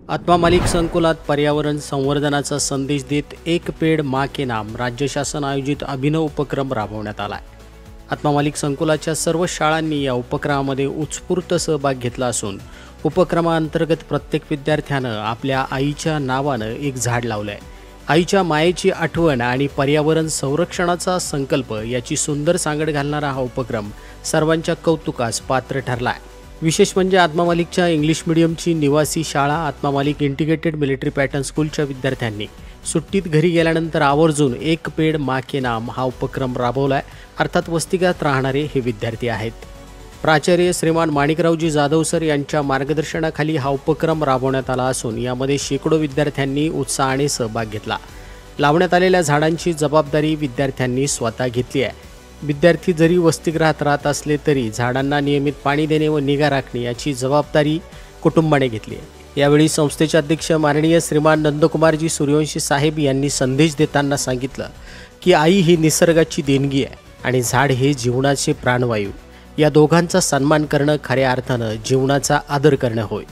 आत्मा मालिक संकुलात पर्यावरण संवर्धनाचा संदेश देत एक पेड़ माँ के नाम राज्य शासन आयोजित अभिनव उपक्रम राबवण्यात आला आहे। आत्मा मालिक संकुलाच्या सर्व शाळांनी या उपक्रमामध्ये उत्स्फूर्त सहभाग घेतला असून उपक्रमाअंतर्गत प्रत्येक विद्यार्थ्यानं आपल्या आईच्या नावानं एक झाड लावलं आहे। आईच्या मायेची आठवण आणि पर्यावरण संरक्षणाचा संकल्प याची सुंदर सांगड घालणारा हा उपक्रम सर्वांच्या कौतुकास पात्र ठरला आहे। विशेष म्हणजे आत्मा मालिकच्या इंग्लिश मीडियमची निवासी शाळा आत्मा मालिक इंटिग्रेटेड मिलिटरी पॅटर्न स्कूलच्या विद्यार्थ्यांनी सुट्टीत घरी गेल्यानंतर आवर्जून एक पेड़ माँ के नाम हा उपक्रम राबवलाय। अर्थात वसतिगृहात राहणारे हे विद्यार्थी आहेत। प्राचार्य श्रीमान माणिकरावजी जाधव सर यांच्या मार्गदर्शनाखाली हा उपक्रम राबवण्यात आला असून यामध्ये शेकडो विद्यार्थ्यांनी उत्साहाने सहभाग घेतला। लावण्यात आलेल्या झाडांची जबाबदारी विद्यार्थ्यांनी स्वतः घेतली आहे। विद्यार्थी जरी वसतिगृहात राहत असले तरी झाडांना नियमित पाणी देणे व निगा राखणे याची जबाबदारी कुटुंबाने घेतली आहे। यावेळी संस्थेचे अध्यक्ष माननीय श्रीमान नंदकुमारजी सूर्यवंशी साहेब यांनी संदेश देताना सांगितलं की आई ही निसर्गाची देणगी आहे आणि झाड हे जीवनाचे प्राणवायू, या दोघांचा सन्मान करणं खऱ्या अर्थानं जीवनाचा आदर करणं होय।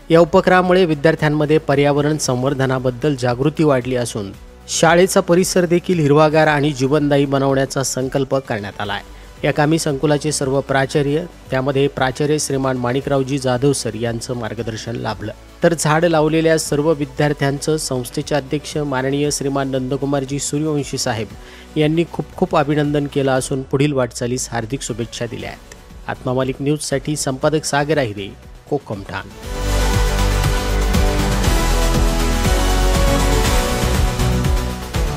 या उपक्रमामुळे विद्यार्थ्यांमध्ये पर्यावरण संवर्धनाबद्दल जागृती वाढली असून शाळेचा परिसर देखील हिरवागार आणि जीवनदायी बनवण्याचा संकल्प करण्यात आला आहे। या कामी संकुलाचे सर्व प्राचार्य, त्यामध्ये प्राचार्य श्रीमान माणिकरावजी जाधव सर यांचं मार्गदर्शन लाभलं। तर झाड लावलेल्या सर्व विद्यार्थ्यांचं संस्थेचे अध्यक्ष माननीय श्रीमान नंदकुमारजी सूर्यवंशी साहेब यांनी खूप खूप अभिनंदन केलं असून पुढील वाटचालीस हार्दिक शुभेच्छा दिल्या आहेत। आत्मा मालिक न्यूजसाठी संपादक सागर आहिरे, कोकम ठाण।